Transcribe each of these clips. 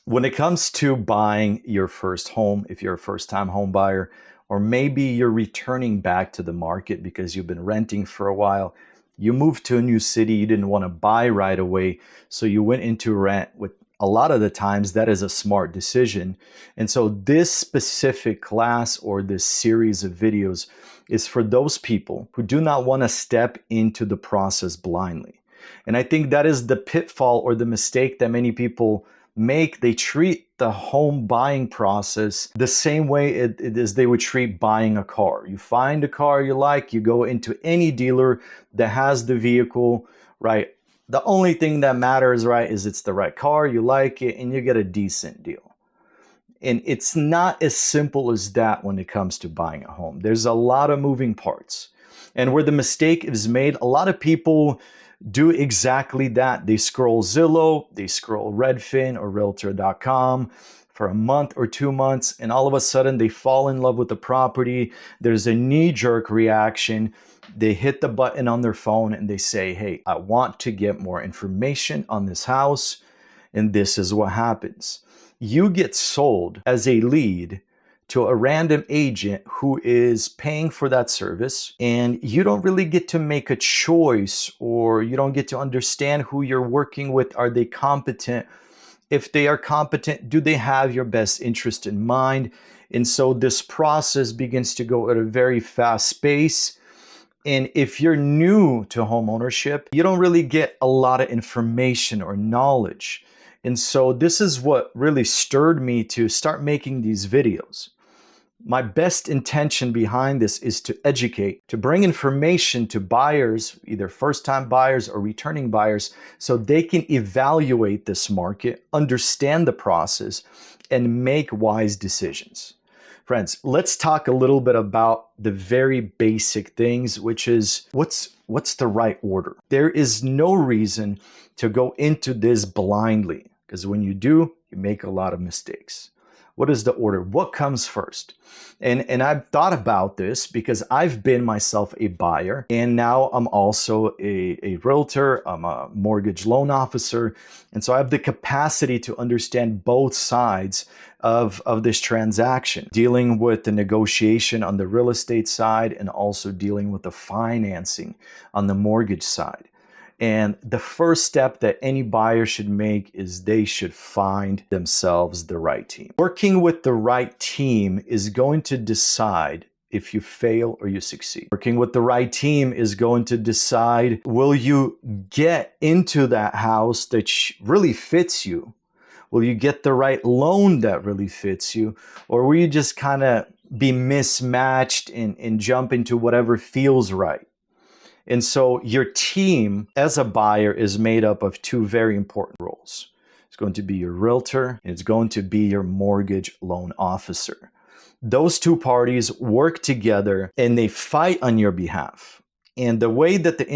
When it comes to buying your first home, if you're a first-time home buyer, or maybe you're returning back to the market because you've been renting for a while, you moved to a new city, you didn't want to buy right away, so you went into rent. With a lot of the times, that is a smart decision. And so this specific class or this series of videos is for those people who do not want to step into the process blindly. And I think that is the pitfall or the mistake that many people make. They treat the home buying process the same way it is they would treat buying a car. You find a car you like, you go into any dealer that has the vehicle, right? The only thing that matters, right, is it's the right car, you like it, and you get a decent deal. And it's not as simple as that when it comes to buying a home. There's a lot of moving parts. And where the mistake is made, a lot of people do exactly that. They scroll Zillow, they scroll Redfin or Realtor.com for a month or 2 months, and all of a sudden they fall in love with the property. There's a knee-jerk reaction. They hit the button on their phone and they say, hey, I want to get more information on this house, and this is what happens. You get sold as a lead to a random agent who is paying for that service, and you don't really get to make a choice, or you don't get to understand who you're working with. Are they competent? If they are competent, do they have your best interest in mind? And so this process begins to go at a very fast pace. And if you're new to home ownership, you don't really get a lot of information or knowledge. And so this is what really stirred me to start making these videos. My best intention behind this is to educate, to bring information to buyers, either first-time buyers or returning buyers, so they can evaluate this market, understand the process, and make wise decisions. Friends, let's talk a little bit about the very basic things, which is what's the right order? There is no reason to go into this blindly, because when you do, you make a lot of mistakes. What is the order? What comes first? And I've thought about this because I've been myself a buyer, and now I'm also a realtor. I'm a mortgage loan officer. And so I have the capacity to understand both sides of this transaction, dealing with the negotiation on the real estate side and also dealing with the financing on the mortgage side. And the first step that any buyer should make is they should find themselves the right team. Working with the right team is going to decide if you fail or you succeed. Working with the right team is going to decide, will you get into that house that really fits you? Will you get the right loan that really fits you? Or will you just kind of be mismatched and jump into whatever feels right? And so your team as a buyer is made up of two very important roles. It's going to be your realtor, and it's going to be your mortgage loan officer. Those two parties work together and they fight on your behalf. And the way that the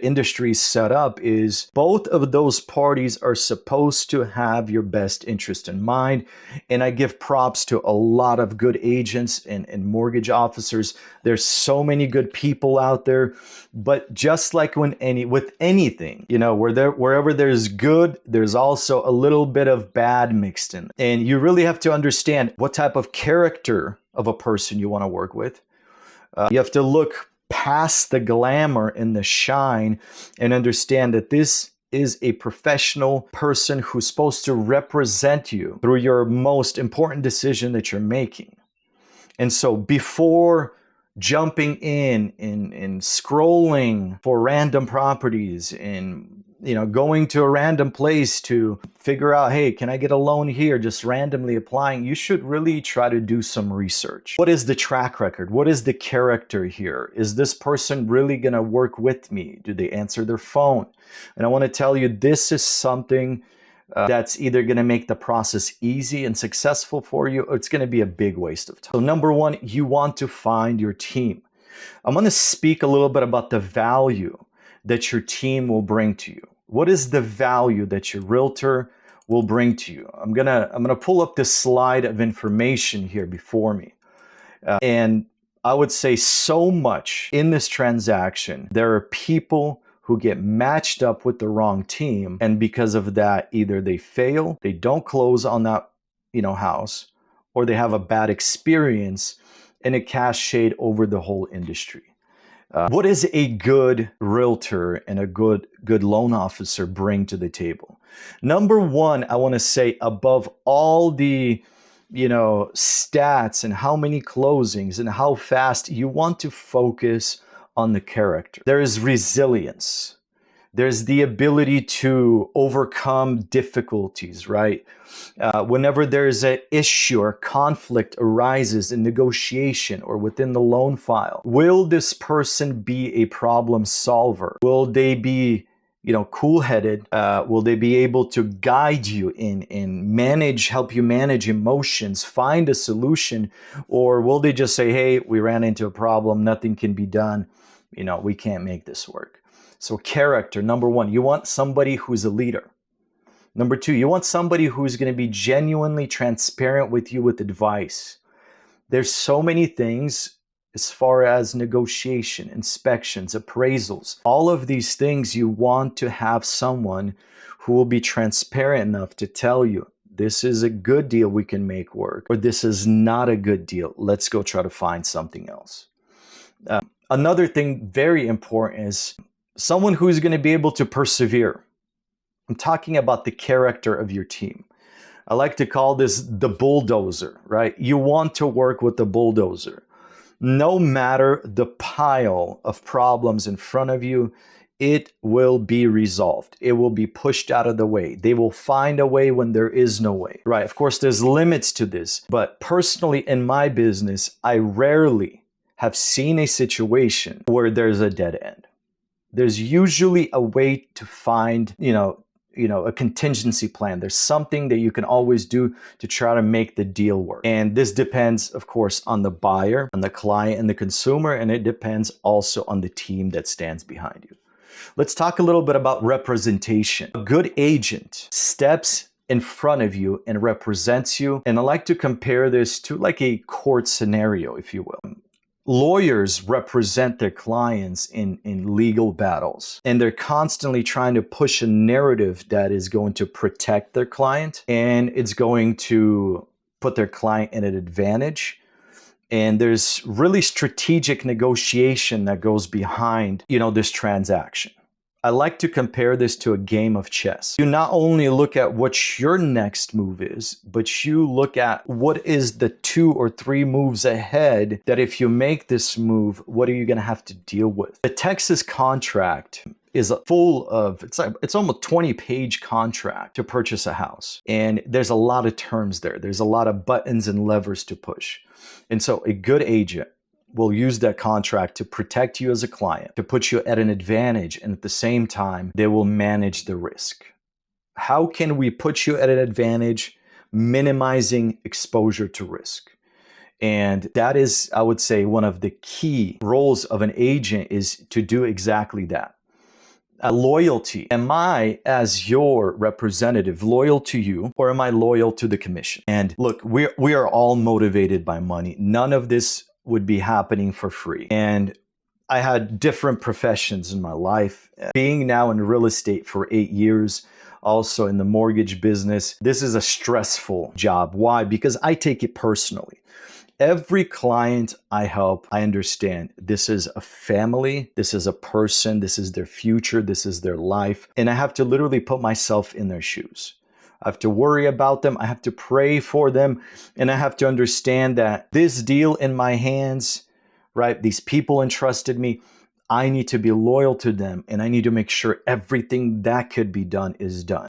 industry is set up is both of those parties are supposed to have your best interest in mind. And I give props to a lot of good agents and mortgage officers. There's so many good people out there. But just like with anything, you know, wherever there's good, there's also a little bit of bad mixed in. And you really have to understand what type of character of a person you want to work with. You have to look past the glamour and the shine and understand that this is a professional person who's supposed to represent you through your most important decision that you're making. And so before jumping in and scrolling for random properties and going to a random place to figure out, hey, can I get a loan here? Just randomly applying. You should really try to do some research. What is the track record? What is the character here? Is this person really going to work with me? Do they answer their phone? And I want to tell you, this is something that's either going to make the process easy and successful for you, or it's going to be a big waste of time. So number one, you want to find your team. I'm going to speak a little bit about the value that your team will bring to you. What is the value that your realtor will bring to you? I'm gonna pull up this slide of information here before me. And I would say so much in this transaction, there are people who get matched up with the wrong team, and because of that, either they fail, they don't close on that, house, or they have a bad experience, and it casts shade over the whole industry. What does a good realtor and a good loan officer bring to the table? Number one, I want to say, above all the stats and how many closings and how fast, you want to focus on the character. There is resilience. There's the ability to overcome difficulties, right? Whenever there's an issue or conflict arises in negotiation or within the loan file, will this person be a problem solver? Will they be cool-headed? Will they be able to guide you in help you manage emotions, find a solution? Or will they just say, hey, we ran into a problem, nothing can be done, we can't make this work? So character, number one, you want somebody who's a leader. Number two, you want somebody who's going to be genuinely transparent with you with advice. There's so many things as far as negotiation, inspections, appraisals, all of these things. You want to have someone who will be transparent enough to tell you, this is a good deal, we can make work, or this is not a good deal, let's go try to find something else. Another thing very important is someone who's going to be able to persevere. I'm talking about the character of your team. I like to call this the bulldozer, right? You want to work with the bulldozer. No matter the pile of problems in front of you, it will be resolved. It will be pushed out of the way. They will find a way when there is no way, right? Of course, there's limits to this, but personally in my business, I rarely have seen a situation where there's a dead end. There's usually a way to find, a contingency plan. There's something that you can always do to try to make the deal work. And this depends, of course, on the buyer, on the client, and the consumer, and it depends also on the team that stands behind you. Let's talk a little bit about representation. A good agent steps in front of you and represents you. And I like to compare this to like a court scenario, if you will. Lawyers represent their clients in legal battles, and they're constantly trying to push a narrative that is going to protect their client, and it's going to put their client in an advantage. And there's really strategic negotiation that goes behind, this transaction. I like to compare this to a game of chess. You not only look at what your next move is, but you look at what is the 2 or 3 moves ahead that if you make this move, what are you going to have to deal with? The Texas contract is full of, it's almost 20-page contract to purchase a house. And there's a lot of terms there. There's a lot of buttons and levers to push. And so a good agent will use that contract to protect you as a client, to put you at an advantage, and at the same time, they will manage the risk. How can we put you at an advantage, minimizing exposure to risk? And that is, I would say, one of the key roles of an agent is to do exactly that. Loyalty. Am I, as your representative, loyal to you, or am I loyal to the commission? And look, we are all motivated by money. None of this would be happening for free. And I had different professions in my life. Being now in real estate for 8 years, also in the mortgage business, this is a stressful job. Why? Because I take it personally. Every client I help, I understand this is a family, this is a person, this is their future, this is their life. And I have to literally put myself in their shoes. I have to worry about them. I have to pray for them. And I have to understand that this deal in my hands, right? These people entrusted me. I need to be loyal to them. And I need to make sure everything that could be done is done.